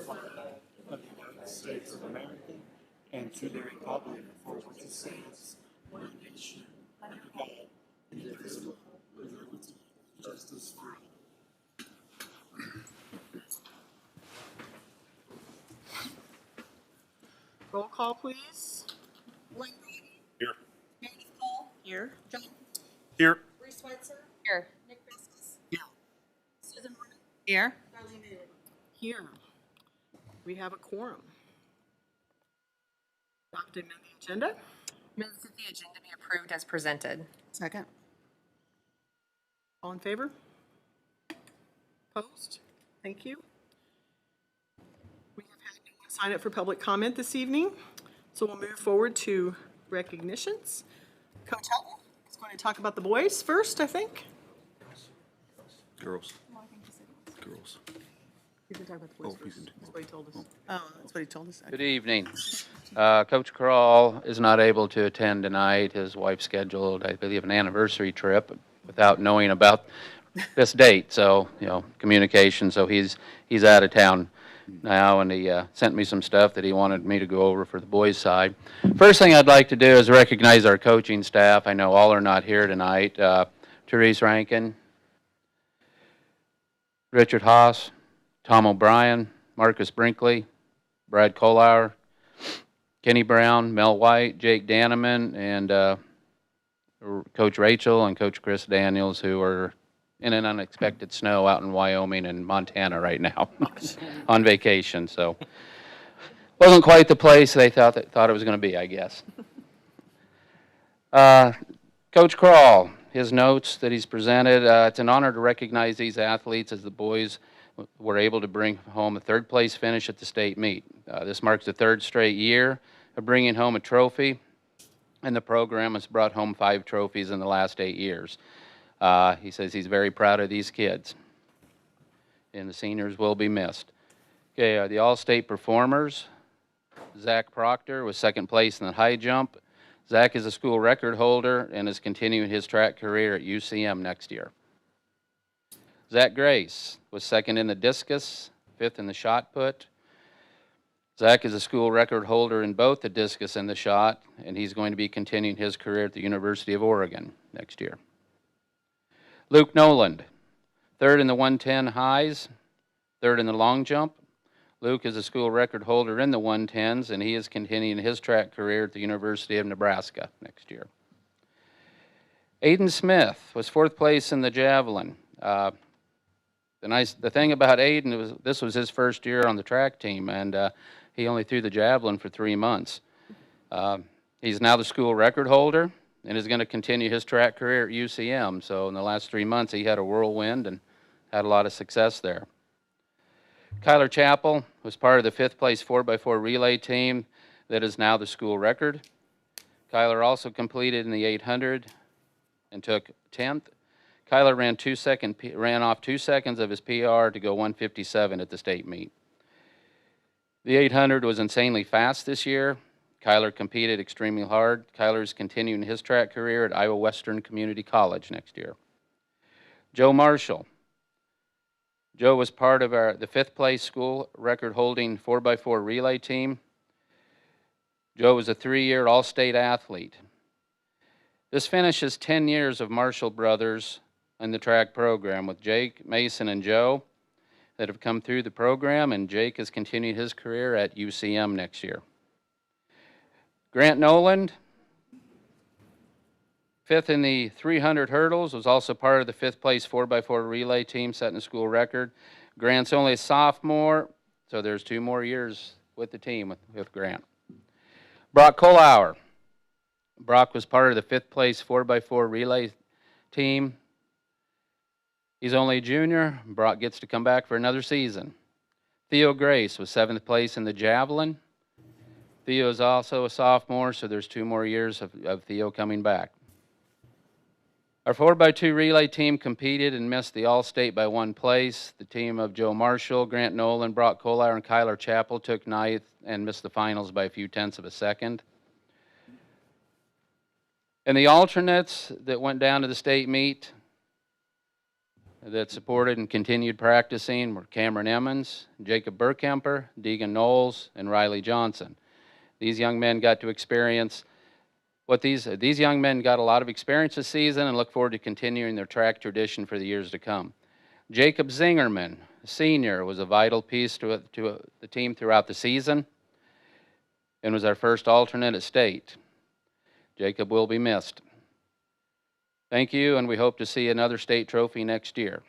flag of the United States of America and to the republic for which it stands, one nation, under God, indivisible, with liberty and justice for all. Roll call, please. Blaine Brady. Here. Meredith Cole. Here. John. Here. Bruce Switzer. Here. Nick Biscus. Here. Susan Morgan. Here. Darlene Moon. Here. We have a quorum. Adopting the agenda. Move that the agenda be approved as presented. Second. All in favor? Opposed? Thank you. We have had no one sign up for public comment this evening, so we'll move forward to recognitions. Coach Hutton is going to talk about the boys first, I think. Girls. Girls. He's going to talk about the boys Oh, first. That's what he told us. Oh, that's what he told us. Good evening. Coach Crawl is not able to attend tonight. His wife scheduled, I believe, an anniversary trip without knowing about this date. So, communication. So he's out of town now, and he sent me some stuff that he wanted me to go over for the boys' side. First thing I'd like to do is recognize our coaching staff. I know all are not here tonight. Therese Rankin, Richard Haas, Tom O'Brien, Marcus Brinkley, Brad Kolauer, Kenny Brown, Mel White, Jake Daneman, and Coach Rachel and Coach Chris Daniels, who are in an unexpected snow out in Wyoming and Montana right now on vacation. So wasn't quite the place they thought it was going to be, I guess. Coach Crawl, his notes that he's presented, it's an honor to recognize these athletes as the boys were able to bring home a third-place finish at the state meet. This marks the third straight year of bringing home a trophy, and the program has brought home 5 trophies in the last 8 years. He says he's very proud of these kids, and the seniors will be missed. Okay, the all-state performers, Zach Proctor was second place in the high jump. Zach is a school record holder and is continuing his track career at UCM next year. Zach Grace was second in the discus, 5th in the shot put. Zach is a school record holder in both the discus and the shot, and he's going to be continuing his career at the University of Oregon next year. Luke Noland, 3rd in the 110 highs, 3rd in the long jump. Luke is a school record holder in the 110s, and he is continuing his track career at the University of Nebraska next year. Aiden Smith was 4th place in the javelin. The thing about Aiden was this was his first year on the track team, and he only threw the javelin for 3 months. He's now the school record holder and is going to continue his track career at UCM. So in the last 3 months, he had a whirlwind and had a lot of success there. Kyler Chappell was part of the 5th place 4x4 relay team that is now the school record. Kyler also completed in the 800 and took 10th. Kyler ran off 2 seconds of his PR to go 157 at the state meet. The 800 was insanely fast this year. Kyler competed extremely hard. Kyler is continuing his track career at Iowa Western Community College next year. Joe Marshall. Joe was part of the 5th place school record holding 4x4 relay team. Joe was a 3-year all-state athlete. This finishes 10 years of Marshall brothers in the track program with Jake, Mason, and Joe that have come through the program, and Jake is continuing his career at UCM next year. Grant Noland, 5th in the 300 hurdles, was also part of the 5th place 4x4 relay team setting a school record. Grant's only a sophomore, so there's 2 more years with the team with Grant. Brock Kolauer. Brock was part of the 5th place 4x4 relay team. He's only a junior. Brock gets to come back for another season. Theo Grace was 7th place in the javelin. Theo is also a sophomore, so there's 2 more years of Theo coming back. Our 4x2 relay team competed and missed the All-State by 1 place. The team of Joe Marshall, Grant Nolan, Brock Kolauer, and Kyler Chappell took 9th and missed the finals by a few tenths of a second. And the alternates that went down to the state meet, that supported and continued practicing were Cameron Emmons, Jacob Burkemper, Deegan Knowles, and Riley Johnson. These young men got to experience these young men got a lot of experience this season and look forward to continuing their track tradition for the years to come. Jacob Zingerman, senior, was a vital piece to the team throughout the season and was our first alternate at state. Jacob will be missed. Thank you, and we hope to see another state trophy next year.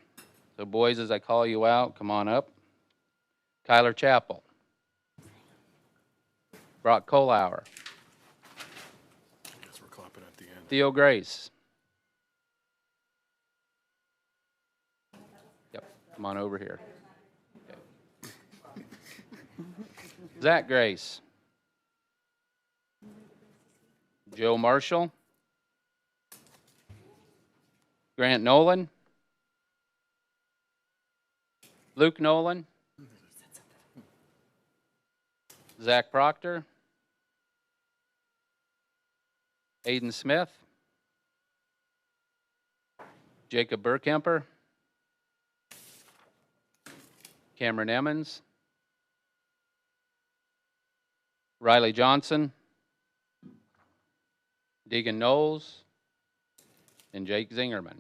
So boys, as I call you out, come on up. Kyler Chappell. Brock Kohlauer. I guess we're clapping at the end. Theo Grace. Yep, come on over here. Okay. Zach Grace. Joe Marshall. Grant Nolan. Luke Nolan. Zach Proctor. Aiden Smith. Jacob Burkemper. Cameron Emmons. Riley Johnson. Deegan Knowles. And Jake Zingerman.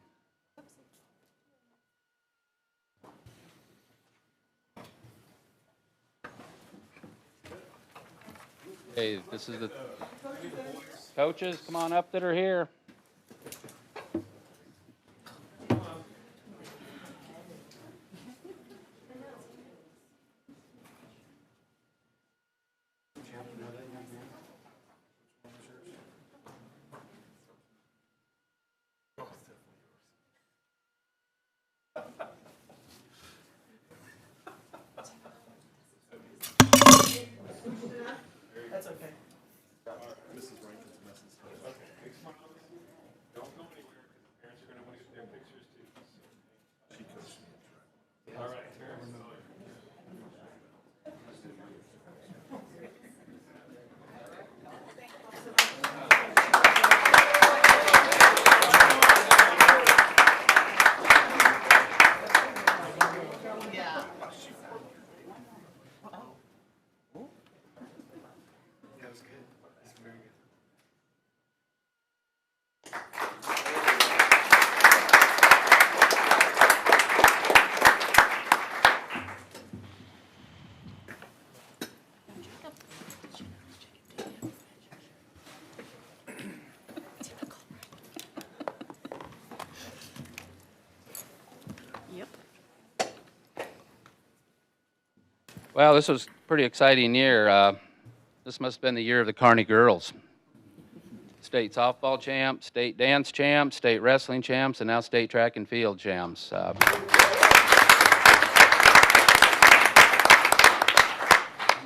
Okay, this is the coaches, come on up that are here. That's okay. Yep. Well, this was a pretty exciting year. This must have been the year of the Kearney girls. State softball champs, state dance champs, state wrestling champs, and now state track and field champs. I'm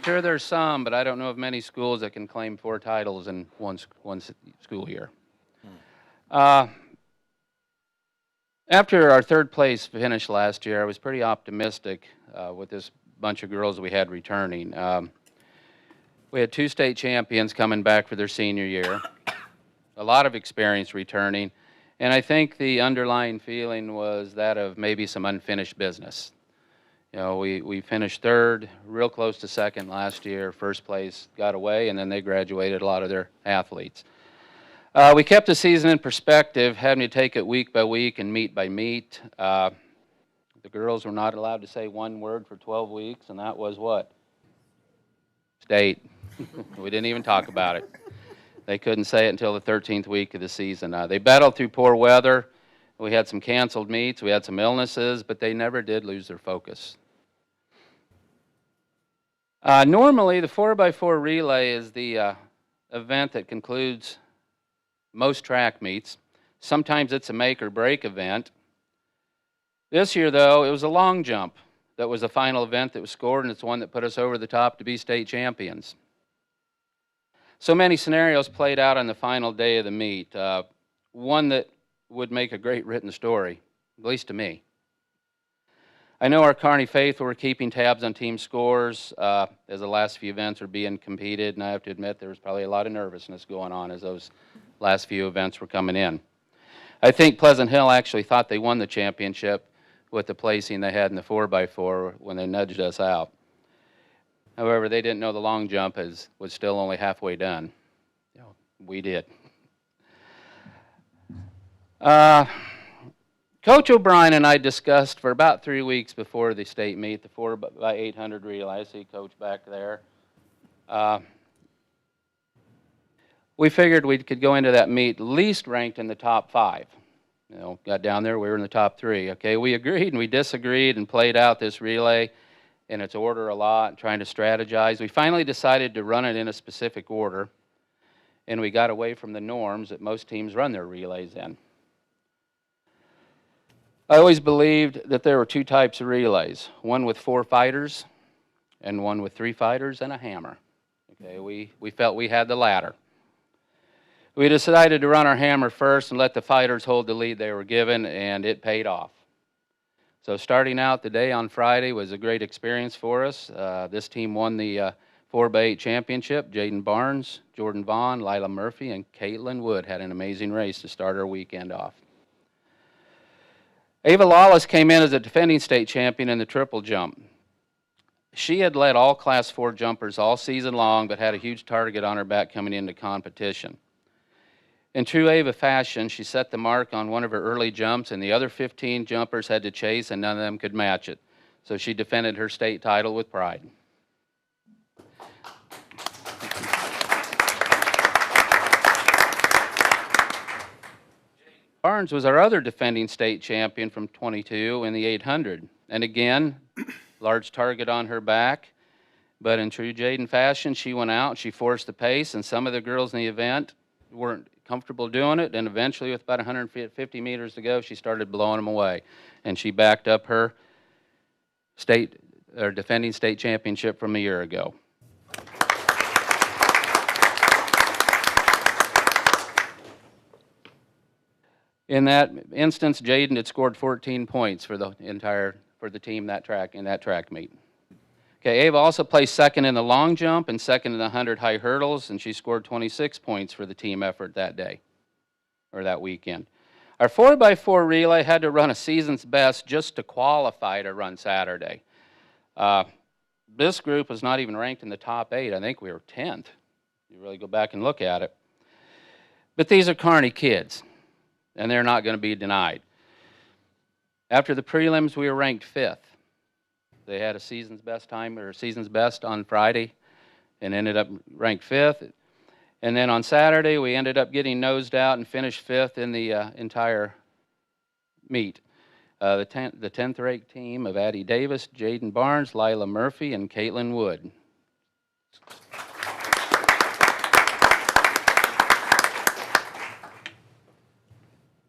sure there's some, but I don't know of many schools that can claim 4 titles in one school year. After our 3rd place finish last year, I was pretty optimistic with this bunch of girls we had returning. We had 2 state champions coming back for their senior year, a lot of experience returning, and I think the underlying feeling was that of maybe some unfinished business. You know, we finished 3rd, real close to 2nd last year. 1st place got away, and then they graduated a lot of their athletes. We kept the season in perspective, having to take it week by week and meet by meet. The girls were not allowed to say one word for 12 weeks, and that was what? State. We didn't even talk about it. They couldn't say it until the 13th week of the season. They battled through poor weather. We had some canceled meets. We had some illnesses, but they never did lose their focus. Normally, the 4x4 relay is the event that concludes most track meets. Sometimes it's a make or break event. This year, though, it was a long jump that was the final event that was scored, and it's the one that put us over the top to be state champions. So many scenarios played out on the final day of the meet. One that would make a great written story, at least to me. I know our Kearney faithful were keeping tabs on team scores as the last few events were being competed, and I have to admit there was probably a lot of nervousness going on as those last few events were coming in. I think Pleasant Hill actually thought they won the championship with the placing they had in the 4x4 when they nudged us out. However, they didn't know the long jump was still only halfway done. We did. Coach O'Brien and I discussed for about 3 weeks before the state meet, the 4x800 relay. I see Coach back there. We figured we could go into that meet least ranked in the top 5. Got down there, we were in the top 3. Okay, we agreed and we disagreed and played out this relay in its order a lot, trying to strategize. We finally decided to run it in a specific order, and we got away from the norms that most teams run their relays in. I always believed that there were 2 types of relays, one with 4 fighters and one with 3 fighters and a hammer. Okay, we felt we had the latter. We decided to run our hammer first and let the fighters hold the lead they were given, and it paid off. So starting out the day on Friday was a great experience for us. This team won the 4x8 championship. Jaden Barnes, Jordan Vaughn, Lila Murphy, and Caitlin Wood had an amazing race to start our weekend off. Ava Lawless came in as a defending state champion in the triple jump. She had led all Class 4 jumpers all season long, but had a huge target on her back coming into competition. In true Ava fashion, she set the mark on one of her early jumps, and the other 15 jumpers had to chase, and none of them could match it. So she defended her state title with pride. Barnes was our other defending state champion from 22 in the 800. And again, large target on her back. But in true Jaden fashion, she went out, she forced the pace, and some of the girls in the event weren't comfortable doing it. And eventually, with about 150 meters to go, she started blowing them away. And she backed up her defending state championship from a year ago. In that instance, Jaden had scored 14 points for the team in that track meet. Okay, Ava also placed second in the long jump and second in the 100 high hurdles, and she scored 26 points for the team effort that day, or that weekend. Our 4x4 relay had to run a season's best just to qualify to run Saturday. This group was not even ranked in the top 8. I think we were 10th. You really go back and look at it. But these are Kearney kids, and they're not going to be denied. After the prelims, we were ranked 5th. They had a season's best on Friday and ended up ranked 5th. And then on Saturday, we ended up getting nosed out and finished 5th in the entire meet. The 10th ranked team of Addie Davis, Jaden Barnes, Lila Murphy, and Caitlin Wood.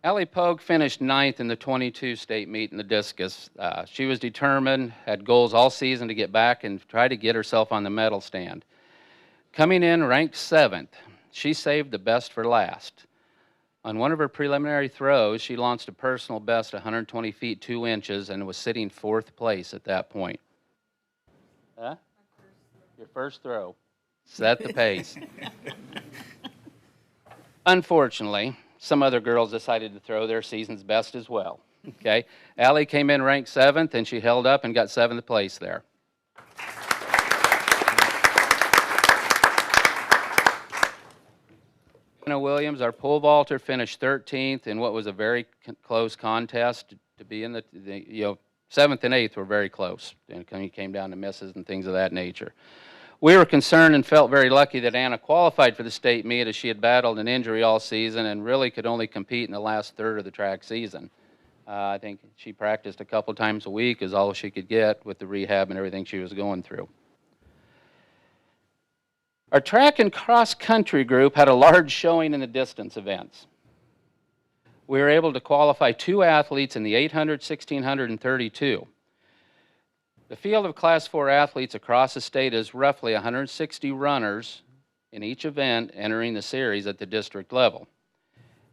Allie Pogue finished 9th in the 22 state meet in the discus. She was determined, had goals all season to get back and try to get herself on the medal stand. Coming in ranked 7th, she saved the best for last. On one of her preliminary throws, she launched a personal best 120 feet 2 inches and was sitting 4th place at that point. Huh? Your first throw. Set the pace. Unfortunately, some other girls decided to throw their season's best as well. Okay, Allie came in ranked 7th, and she held up and got 7th place there. Anna Williams, our pole vaulter, finished 13th in what was a very close contest to be in the 7th and 8th were very close, and it came down to misses and things of that nature. We were concerned and felt very lucky that Anna qualified for the state meet, as she had battled an injury all season and really could only compete in the last third of the track season. I think she practiced a couple times a week is all she could get with the rehab and everything she was going through. Our track and cross country group had a large showing in the distance events. We were able to qualify 2 athletes in the 800, 1600, and 32. The field of Class 4 athletes across the state is roughly 160 runners in each event entering the series at the district level.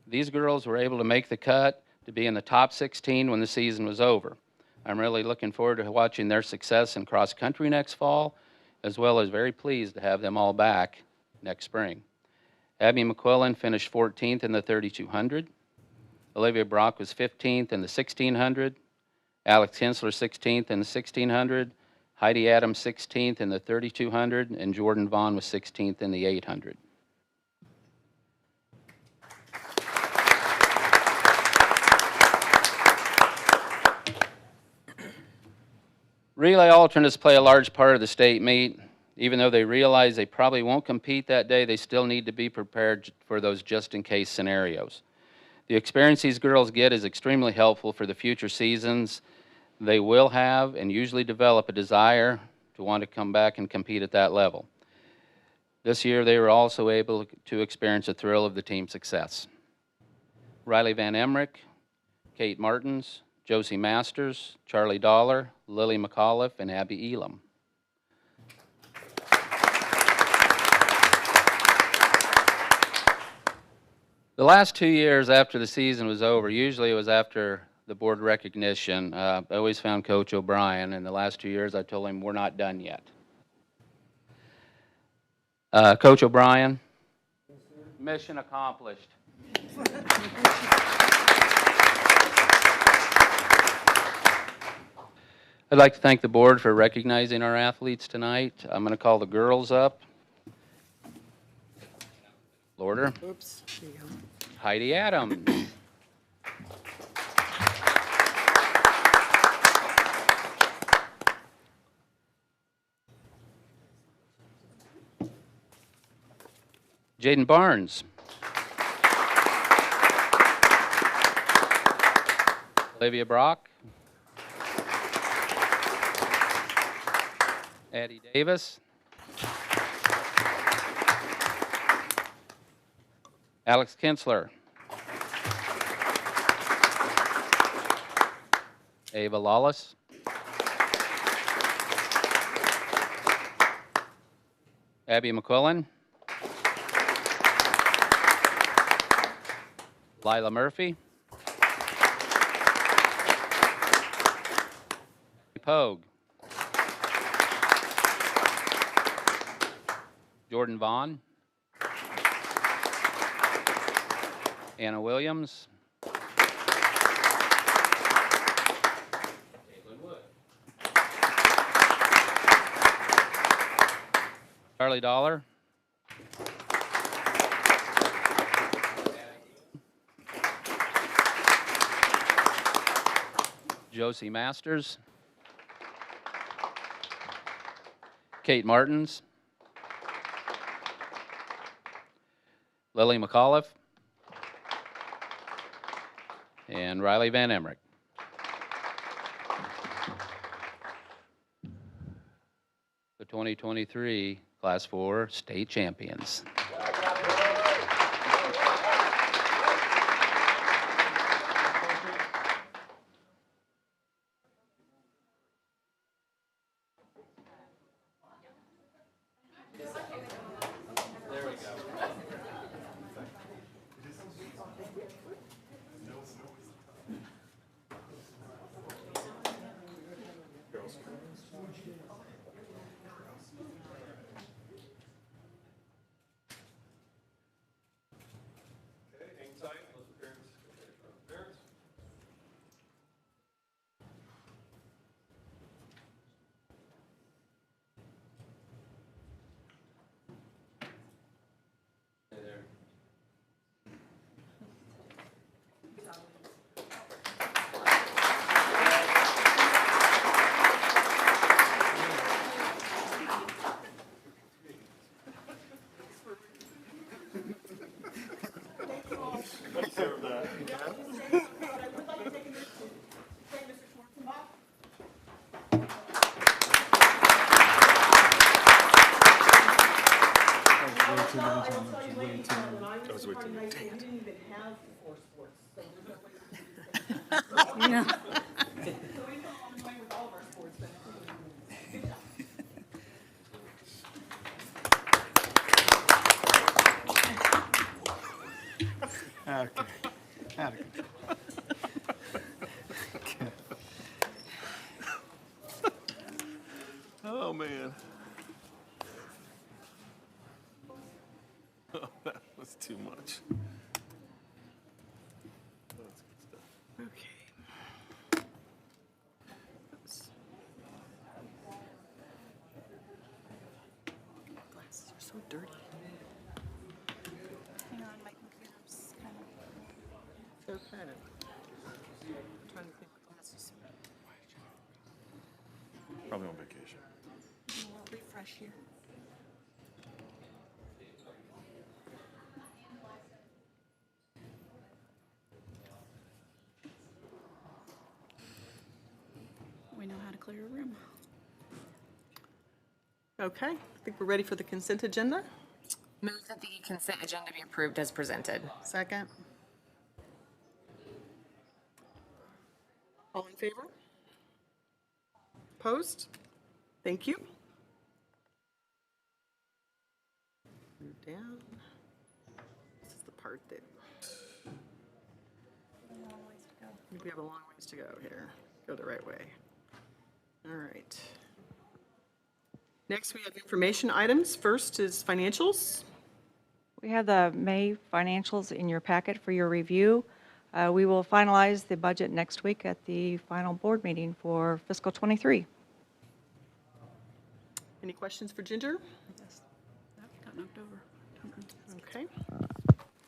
These girls were able to make the cut to be in the top 16 when the season was over. I'm really looking forward to watching their success in cross country next fall, as well as very pleased to have them all back next spring. Abby McQuillan finished 14th in the 3200. Olivia Brock was 15th in the 1600. Alex Hensler 16th in the 1600, Heidi Adams 16th in the 3200, and Jordan Vaughn was 16th in the 800. Relay alternates play a large part of the state meet. Even though they realize they probably won't compete that day, they still need to be prepared for those just-in-case scenarios. The experience these girls get is extremely helpful for the future seasons. They will have and usually develop a desire to want to come back and compete at that level. This year, they were also able to experience the thrill of the team success. Riley Van Emmerich, Kate Martins, Josie Masters, Charlie Dollar, Lily McAuliffe, and Abby Elam. The last 2 years after the season was over, usually it was after the board recognition, I always found Coach O'Brien, and the last 2 years I told him, we're not done yet. Coach O'Brien, mission accomplished. I'd like to thank the board for recognizing our athletes tonight. I'm going to call the girls up. Lorder. Oops. There you go. Heidi Adams. Jaden Barnes. Olivia Brock. Addie Davis. Alex Kinsler. Ava Lawless. Abby McQuillan. Lila Murphy. Pogue. Jordan Vaughn. Anna Williams. Charlie Dollar. Josie Masters. Kate Martins. Lily McAuliffe. And Riley Van Emmerich. The 2023 Class 4 state champions. Okay. Out of control. Oh, man. Oh, that was too much. Okay. so dirty. Hang on, my computer's kind of. Okay. I'm trying to think what glasses. Probably on vacation. I'll refresh here. We know how to clear a room. Okay, I think we're ready for the consent agenda. Move that the consent agenda be approved as presented. Second. All in favor? Opposed? Thank you. Move down. This is the part that, I think we have a long ways to go here. Go the right way. All right. Next, we have information items. First is financials. We have the May financials in your packet for your review. We will finalize the budget next week at the final board meeting for fiscal '23. Any questions for Ginger? Got knocked over. Okay.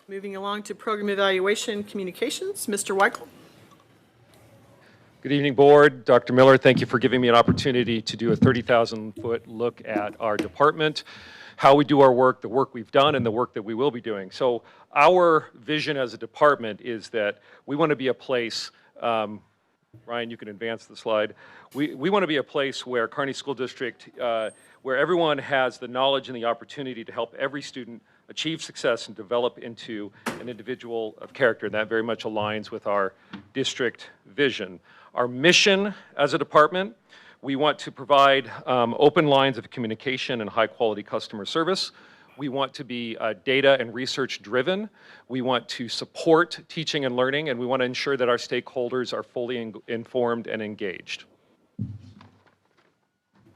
Moving along to program evaluation communications, Mr. Weichel. Good evening, Board. Dr. Miller, thank you for giving me an opportunity to do a 30,000-foot look at our department, how we do our work, the work we've done, and the work that we will be doing. So our vision as a department is that we want to be a place, Ryan, you can advance the slide. We want to be a place where Kearney School District, where everyone has the knowledge and the opportunity to help every student achieve success and develop into an individual of character. And that very much aligns with our district vision. Our mission as a department, we want to provide open lines of communication and high-quality customer service. We want to be data and research-driven. We want to support teaching and learning, and we want to ensure that our stakeholders are fully informed and engaged.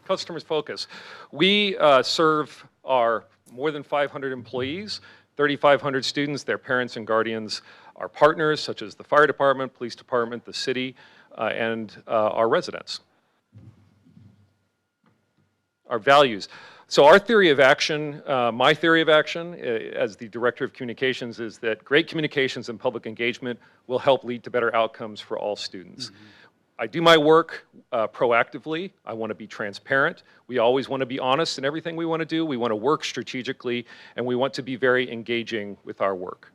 Customers focus. We serve our more than 500 employees, 3,500 students, their parents and guardians, our partners such as the fire department, police department, the city, and our residents. Our values. So our theory of action, my theory of action as the Director of Communications is that great communications and public engagement will help lead to better outcomes for all students. I do my work proactively. I want to be transparent. We always want to be honest in everything we want to do. We want to work strategically, and we want to be very engaging with our work.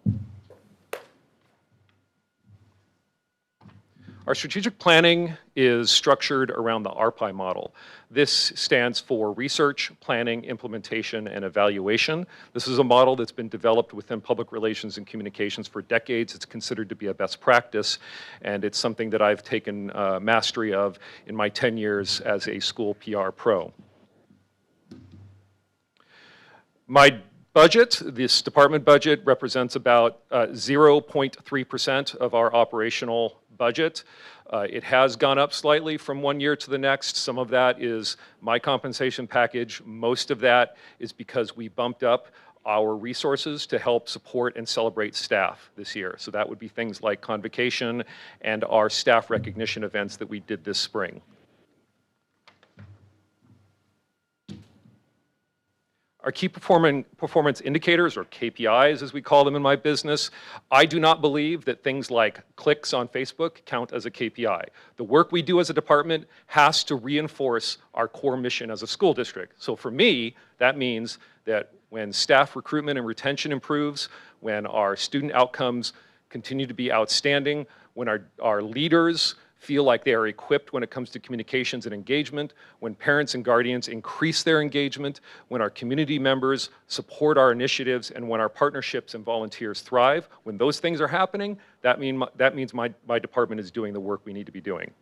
Our strategic planning is structured around the RPI model. This stands for Research, Planning, Implementation, and Evaluation. This is a model that's been developed within public relations and communications for decades. It's considered to be a best practice, and it's something that I've taken mastery of in my 10 years as a school PR pro. My budget, this department budget, represents about 0.3% of our operational budget. It has gone up slightly from one year to the next. Some of that is my compensation package. Most of that is because we bumped up our resources to help support and celebrate staff this year. So that would be things like convocation and our staff recognition events that we did this spring. Our key performance indicators, or KPIs as we call them in my business, I do not believe that things like clicks on Facebook count as a KPI. The work we do as a department has to reinforce our core mission as a school district. So for me, that means that when staff recruitment and retention improves, when our student outcomes continue to be outstanding, when our leaders feel like they are equipped when it comes to communications and engagement, when parents and guardians increase their engagement, when our community members support our initiatives, and when our partnerships and volunteers thrive, when those things are happening, that means my department is doing the work we need to be doing.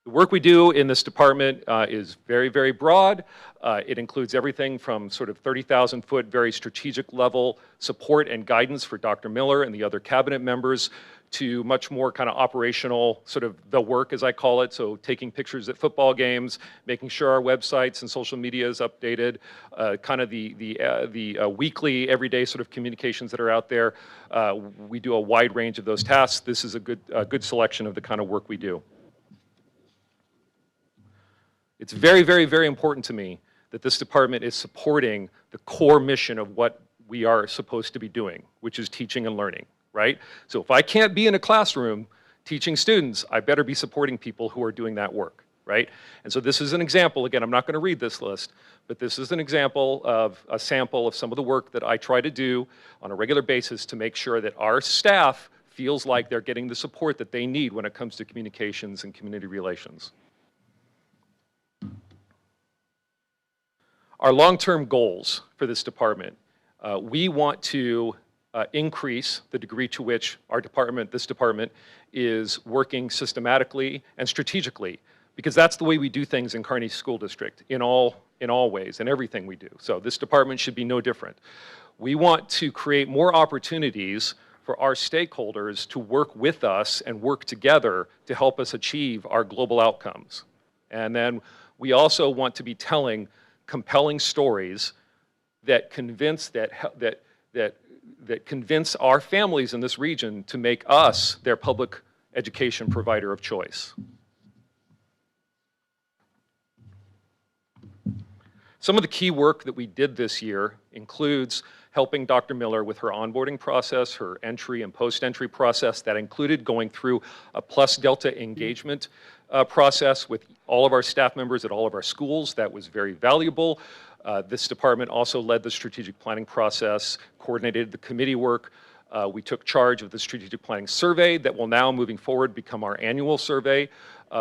The work we do in this department is very, very broad. It includes everything from sort of 30,000-foot, very strategic level support and guidance for Dr. Miller and the other cabinet members, to much more kind of operational, sort of the work as I call it, so taking pictures at football games, making sure our websites and social media is updated, kind of the weekly, everyday sort of communications that are out there. We do a wide range of those tasks. This is a good selection of the kind of work we do. It's very, very, very important to me that this department is supporting the core mission of what we are supposed to be doing, which is teaching and learning, right? So if I can't be in a classroom teaching students, I better be supporting people who are doing that work, right? And so this is an example, again, I'm not going to read this list, but this is an example of a sample of some of the work that I try to do on a regular basis to make sure that our staff feels like they're getting the support that they need when it comes to communications and community relations. Our long-term goals for this department, we want to increase the degree to which this department is working systematically and strategically, because that's the way we do things in Kearney School District in all ways, in everything we do. So this department should be no different. We want to create more opportunities for our stakeholders to work with us and work together to help us achieve our global outcomes. And then we also want to be telling compelling stories that convince convince our families in this region to make us their public education provider of choice. Some of the key work that we did this year includes helping Dr. Miller with her onboarding process, her entry and post-entry process. That included going through a Plus Delta engagement process with all of our staff members at all of our schools. That was very valuable. This department also led the strategic planning process, coordinated the committee work. We took charge of the strategic planning survey that will now, moving forward, become our annual survey.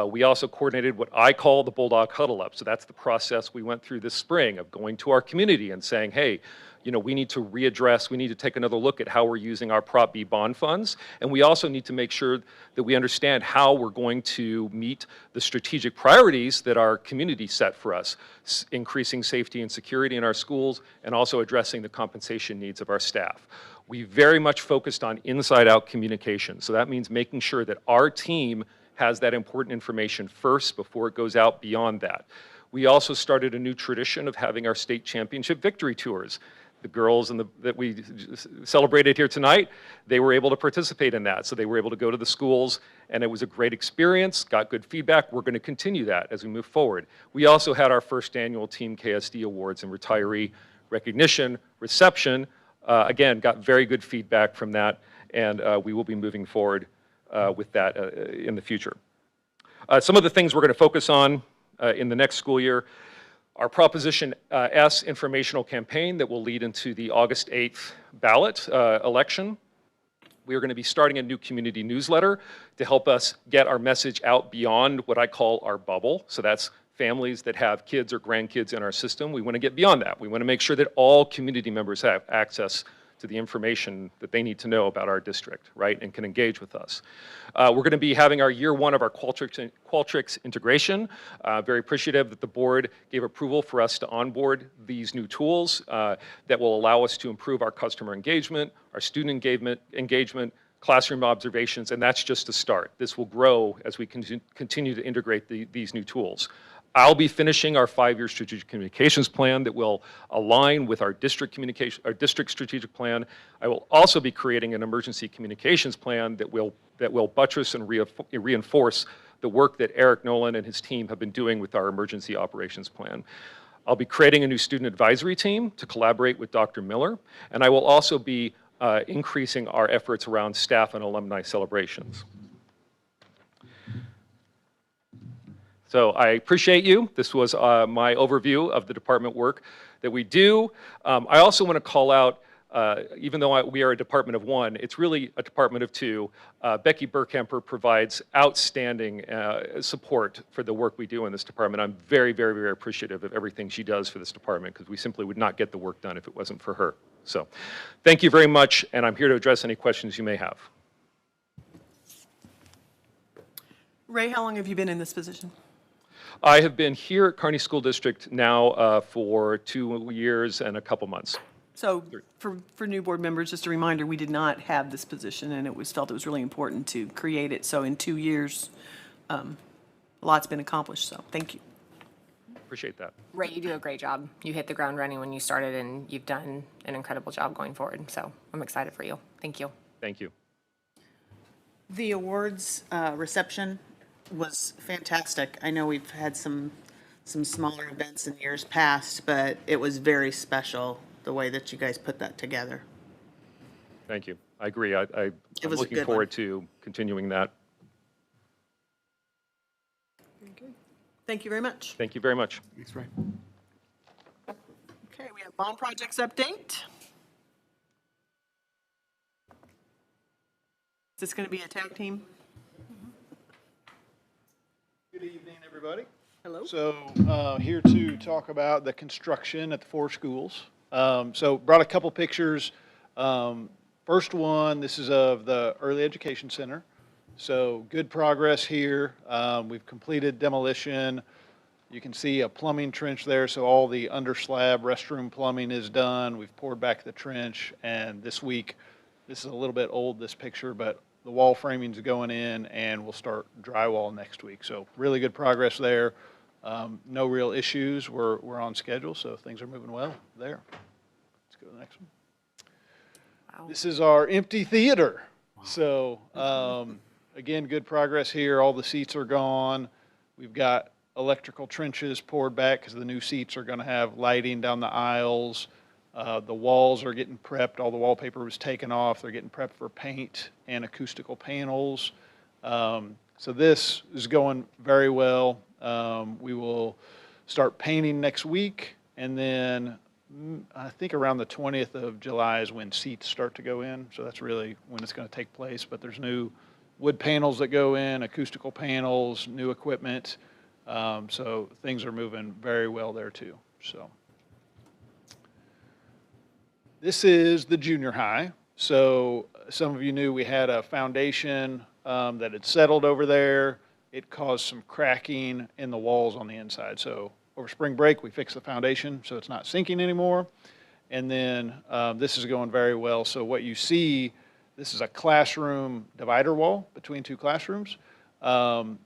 We also coordinated what I call the Bulldog Huddle Up. So that's the process we went through this spring of going to our community and saying, hey, you know, we need to readdress, we need to take another look at how we're using our Prop B bond funds. And we also need to make sure that we understand how we're going to meet the strategic priorities that our community set for us, increasing safety and security in our schools, and also addressing the compensation needs of our staff. We very much focused on inside-out communication. So that means making sure that our team has that important information first before it goes out beyond that. We also started a new tradition of having our state championship victory tours. The girls that we celebrated here tonight, they were able to participate in that. So they were able to go to the schools, and it was a great experience, got good feedback. We're going to continue that as we move forward. We also had our first annual Team KSD Awards and retiree recognition reception. Again, got very good feedback from that, and we will be moving forward with that in the future. Some of the things we're going to focus on in the next school year: our Proposition S informational campaign that will lead into the August 8th ballot election. We are going to be starting a new community newsletter to help us get our message out beyond what I call our bubble. So that's families that have kids or grandkids in our system. We want to get beyond that. We want to make sure that all community members have access to the information that they need to know about our district, right, and can engage with us. We're going to be having our year one of our Qualtrics integration. Very appreciative that the board gave approval for us to onboard these new tools that will allow us to improve our customer engagement, our student engagement, classroom observations, and that's just a start. This will grow as we continue to integrate these new tools. I'll be finishing our 5-year strategic communications plan that will align with our district strategic plan. I will also be creating an emergency communications plan that will buttress and reinforce the work that Eric Nolan and his team have been doing with our emergency operations plan. I'll be creating a new student advisory team to collaborate with Dr. Miller, and I will also be increasing our efforts around staff and alumni celebrations. So I appreciate you. This was my overview of the department work that we do. I also want to call out, even though we are a department of one, it's really a department of two. Becky Burkhamper provides outstanding support for the work we do in this department. I'm very, very, very appreciative of everything she does for this department, because we simply would not get the work done if it wasn't for her. So thank you very much, and I'm here to address any questions you may have. Ray, how long have you been in this position? I have been here at Kearney School District now for 2 years and a couple months. So for new board members, just a reminder, we did not have this position, and it was felt it was really important to create it. So in 2 years, a lot's been accomplished, so thank you. Appreciate that. Ray, you do a great job. You hit the ground running when you started, and you've done an incredible job going forward. So I'm excited for you. Thank you. Thank you. The awards reception was fantastic. I know we've had some some smaller events in years past, but it was very special the way that you guys put that together. Thank you. I agree. I'm was a looking good forward to continuing that. Thank you very much. Thank you very much. Thanks, Ray. Okay, we have bond projects update. Is this going to be a tag team? Good evening, everybody. Hello? So here to talk about the construction at the 4 schools. So brought a couple pictures. First one, this is of the Early Education Center. So good progress here. We've completed demolition. You can see a plumbing trench there, so all the under slab restroom plumbing is done. We've poured back the trench, and this week, this is a little bit old, this picture, but the wall framing's going in, and we'll start drywall next week. So really good progress there. No real issues. We're on schedule, so things are moving well there. Let's go to the next one. Wow. This is our empty theater. So again, good progress here. All the seats are gone. We've got electrical trenches poured back because the new seats are going to have lighting down the aisles. The walls are getting prepped. All the wallpaper was taken off. They're getting prepped for paint and acoustical panels. So this is going very well. We will start painting next week, and then I think around the 20th of July is when seats start to go in. So that's really when it's going to take place. But there's new wood panels that go in, acoustical panels, new equipment. So things are moving very well there too. So this is the junior high. So some of you knew we had a foundation that had settled over there. It caused some cracking in the walls on the inside. So over spring break, we fixed the foundation so it's not sinking anymore. And then this is going very well. So what you see, this is a classroom divider wall between 2 classrooms.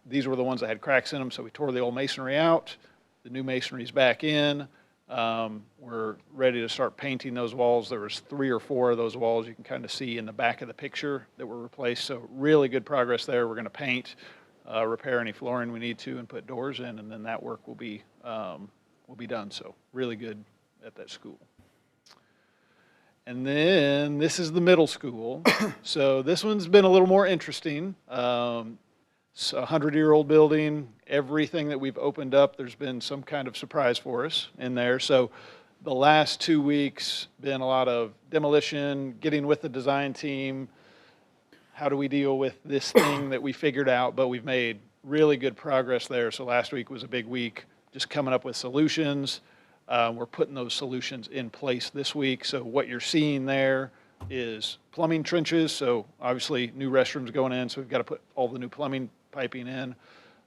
These were the ones that had cracks in them, so we tore the old masonry out. The new masonry's back in. We're ready to start painting those walls. There was 3 or 4 of those walls you can kind of see in the back of the picture that were replaced. So really good progress there. We're going to paint, repair any flooring we need to, and put doors in, and then that work will be done. So really good at that school. And then this is the middle school. So this one's been a little more interesting. It's a 100-year-old building. Everything that we've opened up, there's been some kind of surprise for us in there. So the last 2 weeks, been a lot of demolition, getting with the design team. How do we deal with this thing that we figured out? But we've made really good progress there. So last week was a big week, just coming up with solutions. We're putting those solutions in place this week. So what you're seeing there is plumbing trenches. So obviously new restrooms going in. So we've got to put all the new plumbing piping in.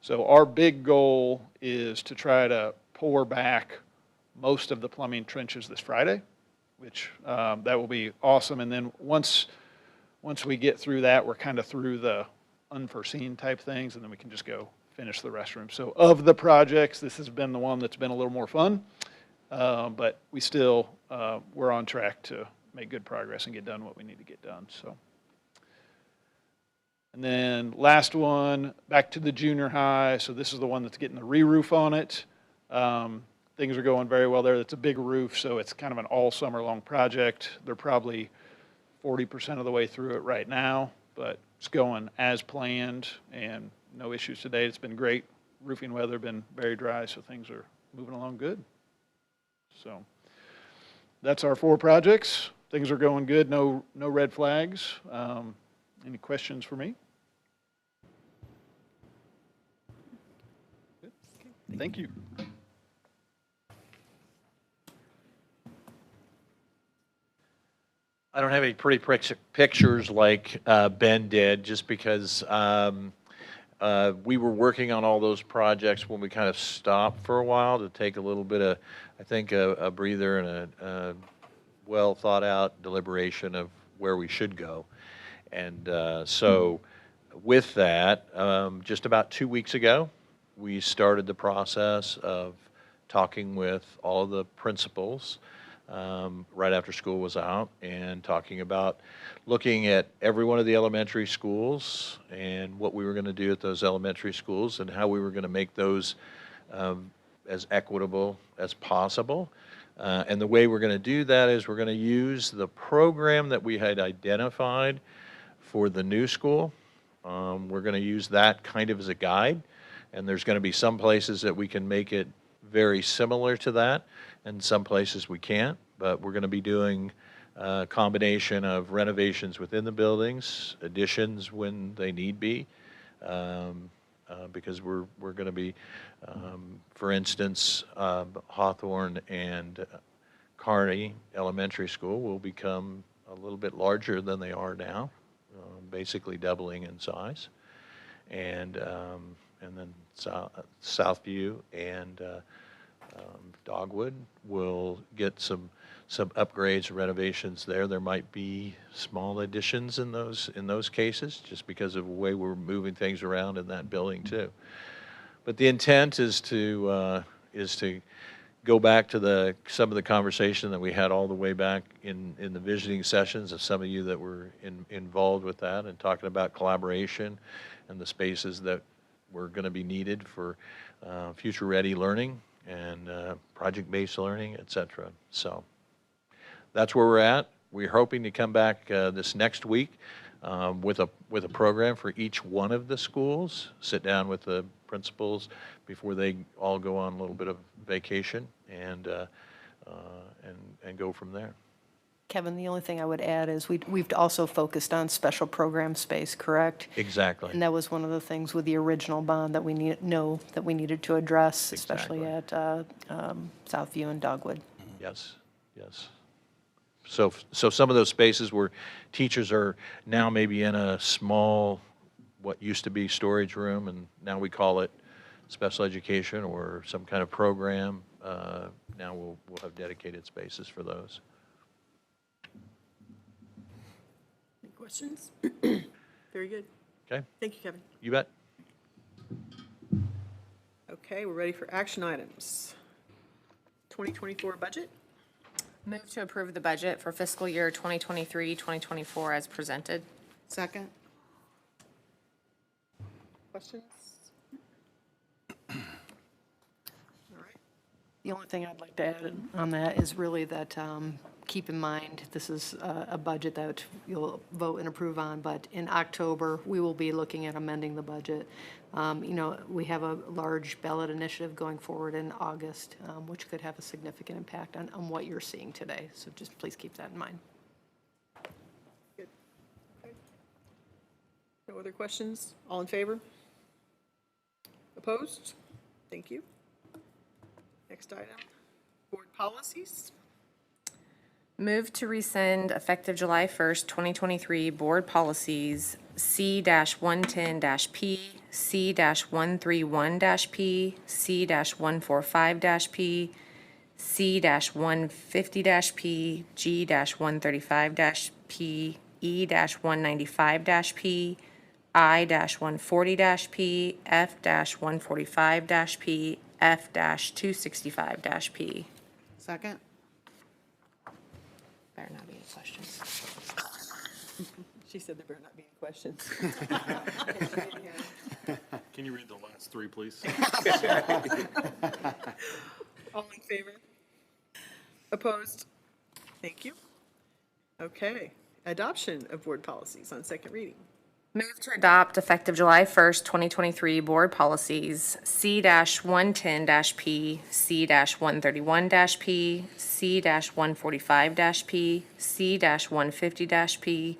So our big goal is to try to pour back most of the plumbing trenches this Friday, which that will be awesome. And then once we get through that, we're kind of through the unforeseen type things, and then we can just go finish the restroom. So of the projects, this has been the one that's been a little more fun, but we still, we're on track to make good progress and get done what we need to get done. So. And then last one, back to the junior high. So this is the one that's getting the re-roof on it. Things are going very well there. It's a big roof, so it's kind of an all summer long project. They're probably 40% of the way through it right now, but it's going as planned and no issues today. It's been great. Roofing weather, been very dry, so things are moving along good. So that's our 4 projects. Things are going good. No red flags. Any questions for me? Good. Thank you. I don't have any pretty pictures like Ben did, just because we were working on all those projects when we kind of stopped for a while to take a little bit of, I think, a breather and a well thought out deliberation of where we should go. And so with that, just about 2 weeks ago, we started the process of talking with all of the principals right after school was out, and talking about looking at every one of the elementary schools and what we were going to do at those elementary schools and how we were going to make those as equitable as possible. And the way we're going to do that is we're going to use the program that we had identified for the new school. We're going to use that kind of as a guide, and there's going to be some places that we can make it very similar to that, and some places we can't, but we're going to be doing a combination of renovations within the buildings, additions when they need be, because we're going to be, for instance, Hawthorne and Kearney Elementary School will become a little bit larger than they are now, basically doubling in size, and then Southview and Dogwood will get some upgrades and renovations there. There might be small additions in those cases, just because of the way we're moving things around in that building too. But the intent is to go back to some of the conversation that we had all the way back in the visiting sessions of some of you that were involved with that, and talking about collaboration and the spaces that were going to be needed for future-ready learning and project-based learning, et cetera. So that's where we're at. We're hoping to come back this next week with a program for each one of the schools, sit down with the principals before they all go on a little bit of vacation, and go from there. Kevin, the only thing I would add is we've also focused on special program space, correct? Exactly. And that was one of the things with the original bond that we needed to address, especially at Southview and Dogwood. Yes, yes. So some of those spaces where teachers are now maybe in a small, what used to be storage room, and now we call it special education or some kind of program, now we'll have dedicated spaces for those. Any questions? Very good. Okay. Thank you, Kevin. You bet. Okay, we're ready for action items. 2024 budget. Move to approve the budget for fiscal year 2023-2024 as presented. Second? Questions? All right. The only thing I'd like to add on that is really that, keep in mind, this is a budget that you'll vote and approve on, but in October, we will be looking at amending the budget. We have a large ballot initiative going forward in August, which could have a significant impact on what you're seeing today. So just please keep that in mind. Good. Okay. No other questions? All in favor? Opposed? Thank you. Next item, board policies. Move to rescind effective July 1st, 2023 board policies C-110-P, C-131-P, C-145-P, C-150-P, G-135-P, E-195-P, I-140-P, F-145-P, F-265-P. Second? Better not be any questions. She said there better not be any questions. Can you read the last three, please? All in favor? Opposed? Thank you. Okay, adoption of board policies on second reading. Move to adopt effective July 1st, 2023 board policies C-110-P, C-131-P, C-145-P, C-150-P,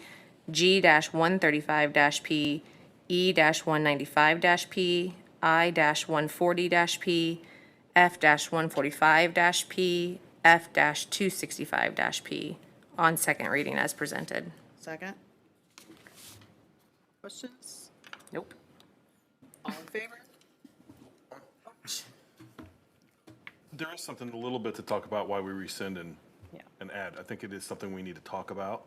G-135-P, E-195-P, I-140-P, F-145-P, F-265-P on second reading as presented. Second? Questions? Nope. All in favor? There is something a little bit to talk about why we rescind and Yeah. add. I think it is something we need to talk about.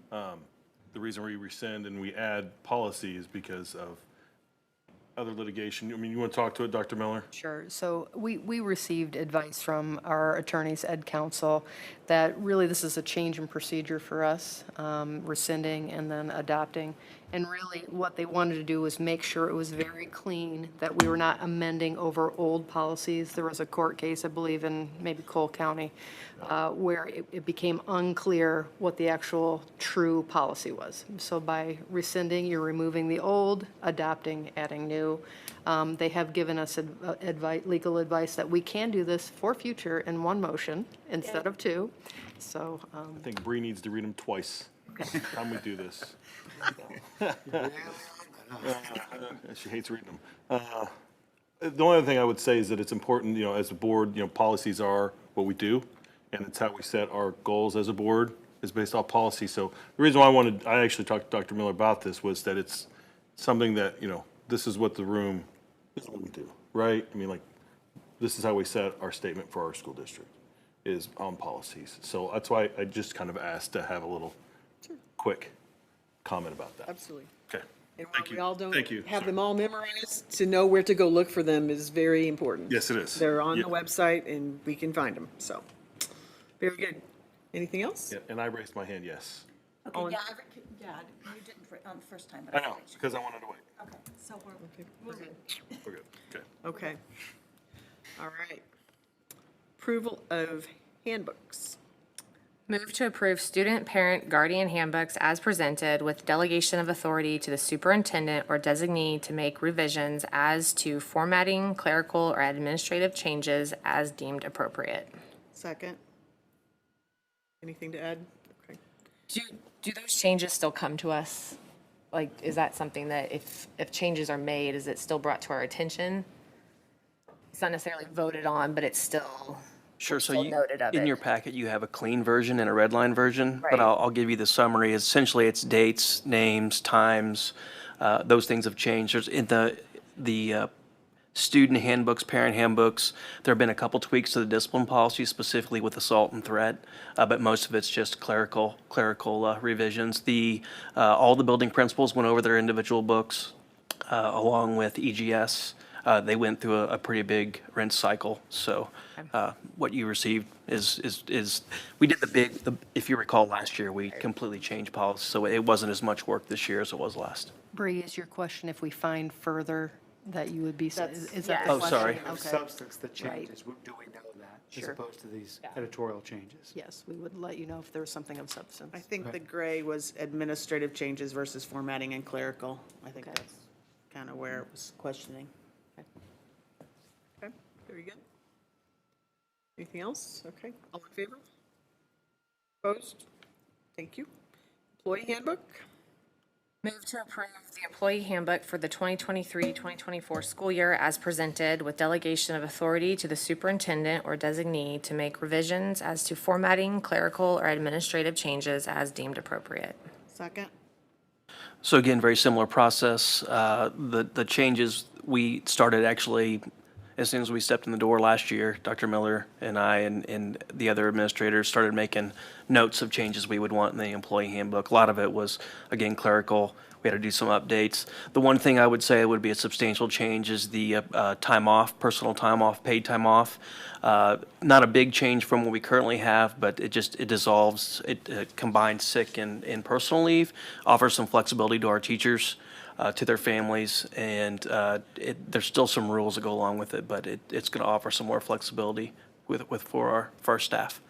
The reason we rescind and we add policy is because of other litigation. I mean, you want to talk to it, Dr. Miller? Sure. So we received advice from our attorneys, Ed Counsel, that really this is a change in procedure for us, rescinding and then adopting. And really, what they wanted to do was make sure it was very clean, that we were not amending over old policies. There was a court case, I believe, in maybe Cole County, where it became unclear what the actual true policy was. So by rescinding, you're removing the old, adopting, adding new. They have given us legal advice that we can do this for future in one motion instead of two. So, I think Bree needs to read them twice. Time we do this. She hates reading them. The only other thing I would say is that it's important, as a board, policies are what we do, and it's how we set our goals as a board is based off policy. So the reason why I actually talked to Dr. Miller about this was that it's something that, this is what this is what we do, right? I mean, like, this is how we set our statement for our school district, is on policies. So that's why I just kind of asked to have a little quick comment about that. Absolutely. Okay. And while Thank you. we all don't Thank you. have Sorry. them all memorized, to know where to go look for them is very important. Yes, it is. They're on Yeah. the website and we can find them, so. Very good. Anything else? Yeah, and I raised my hand, yes. All Okay, in- yeah, you didn't on the first time, but. I know, because I wanted to wait. Okay, so we're good. We're good. Okay. Okay. All right. Approval of handbooks. Move to approve student, parent, guardian handbooks as presented with delegation of authority to the superintendent or designee to make revisions as to formatting, clerical, or administrative changes as deemed appropriate. Second. Anything to add? Okay. Do those changes still come to us? Like, is that something that if changes are made, is it still brought to our attention? It's not necessarily voted on, but it's still. Sure, so still noted of in it. your packet, you have a clean version and a red line version, Right. but I'll give you the summary. Essentially, it's dates, names, times, those things have changed. There's in the student handbooks, parent handbooks, there have been a couple tweaks to the discipline policy, specifically with assault and threat, but most of it's just clerical revisions. All the building principals went over their individual books, along with EGS. They went through a pretty big rinse cycle, so what you received is we did if you recall last year, we completely changed policy, so it wasn't as much work this year as it was last. Bree, is your question if we find further that you would be, is that yes. the Oh, question? sorry. Of Okay. substance that Right. changes, do we know that, as Sure. opposed to these editorial changes? Yes, we would let you know if there was something of substance. I think the gray was administrative changes versus formatting and clerical. I think Okay. that's kind of where it was questioning. Okay, very good. Anything else? Okay, all in favor? Opposed? Thank you. Employee handbook? Move to approve the employee handbook for the 2023-2024 school year as presented with delegation of authority to the superintendent or designee to make revisions as to formatting, clerical, or administrative changes as deemed appropriate. Second? So again, very similar process. The changes, we started actually, as soon as we stepped in the door last year, Dr. Miller and I and the other administrators started making notes of changes we would want in the employee handbook. A lot of it was, again, clerical. We had to do some updates. The one thing I would say would be a substantial change is the time off, personal time off, paid time off. Not a big change from what we currently have, but it dissolves, it combines sick and personal leave, offers some flexibility to our teachers, to their families, and there's still some rules that go along with it, but it's going to offer some more flexibility for our staff.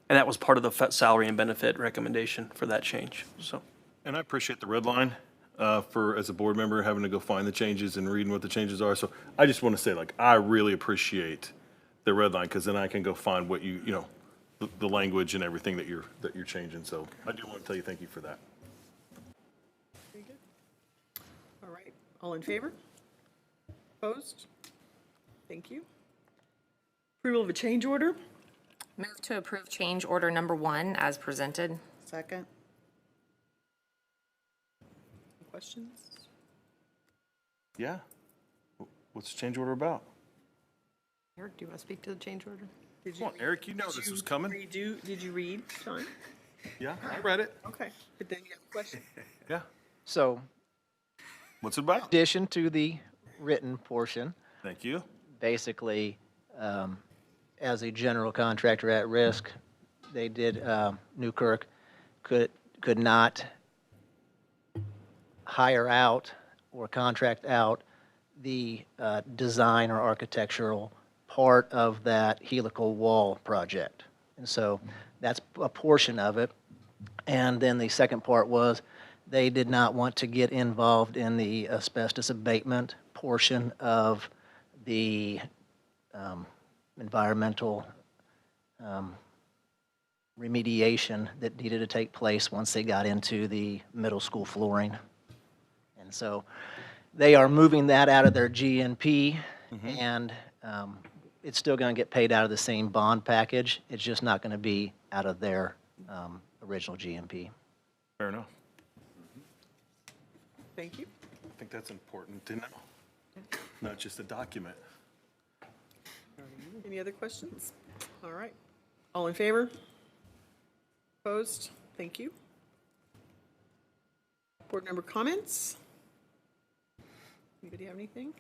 And that was part of the salary and benefit recommendation for that change, so. And I appreciate the red line as a board member, having to go find the changes and reading what the changes are. So I just want to say, I really appreciate the red line, because then I can go find what the language and everything that you're changing. So I do want to tell you thank you for that. Very good. All right, all in favor? Opposed? Thank you. Approval of a change order? Move to approve change order number 1 as presented. Second? Questions? Yeah. What's the change order about? Eric, do you want to speak to the change order? Did Come on, Eric, you know this was coming. Did you read, Sean? Yeah, I read it. Okay, but then you have a question. Yeah. So, What's it about? addition to the written portion, Thank you. basically, as a general contractor at risk, they did, Newkirk could not hire out or contract out the design or architectural part of that helical wall project. And so that's a portion of it. And then the second part was they did not want to get involved in the asbestos abatement portion of the environmental remediation that needed to take place once they got into the middle school flooring. And so they are moving that out of their GNP, and it's still going to get paid out of the same bond package. It's just not going to be out of their original GNP. Fair enough. Thank you. I think that's important to know, not just a document. Any other questions? All right. All in favor? Opposed? Thank you. Board member comments? Anybody have anything?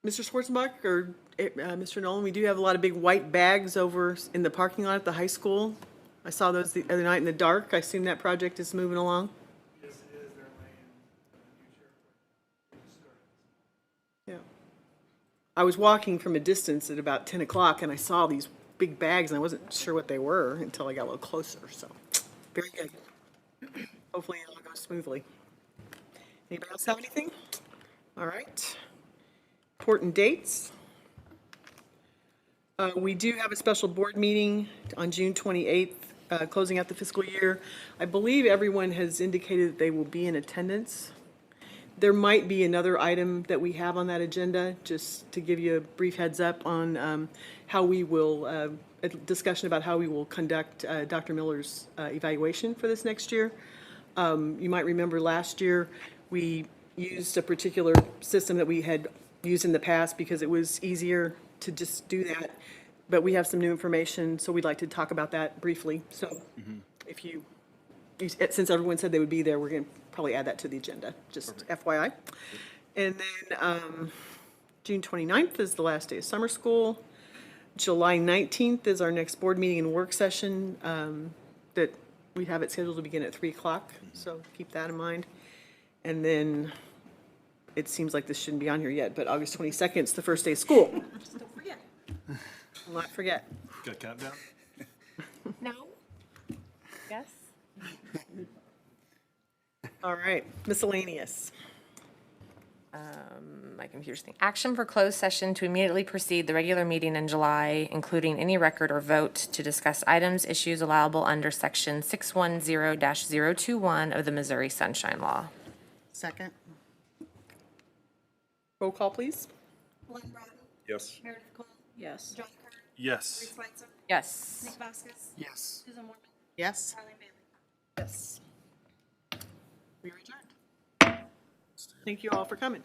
Mr. Schwarzenbach or Mr. Nolan, we do have a lot of big white bags over in the parking lot at the high school. I saw those the other night in the dark. I assume that project is moving along. Yes, it is. They're laying Yeah. I was walking from a distance at about 10 o'clock and I saw these big bags and I wasn't sure what they were until I got a little closer, so very good. Hopefully it all goes smoothly. Anybody else have anything? All right. Important dates. We do have a special board meeting on June 28th, closing out the fiscal year. I believe everyone has indicated that they will be in attendance. There might be another item that we have on that agenda, just to give you a brief heads up on how we will, a discussion about how we will conduct Dr. Miller's evaluation for this next year. You might remember last year, we used a particular system that we had used in the past because it was easier to just do that. But we have some new information, so we'd like to talk about that briefly. So if you, since everyone said they would be there, we're going to probably add that to the agenda, just FYI. And then June 29th is the last day of summer school. July 19th is our next board meeting and work session that we have it scheduled to begin at 3 o'clock, so keep that in mind. And then it seems like this shouldn't be on here yet, but August 22nd is the first day of school. Just don't forget. I'll not forget. Got a countdown? No? Yes? All right, miscellaneous. My computer's thinking. Action for closed session to immediately precede the regular meeting in July, including any record or vote to discuss items, issues allowable under section 610-021 of the Missouri Sunshine Law. Second. Roll call, please. Glenn Bratton. Yes. Meredith Cole. Yes. John Kerr. Yes. Reese Switzer. Yes. Nick Vaskus. Yes. Susan Mormon. Yes. Charlene Bailey. Yes. We are adjourned. Thank you all for coming.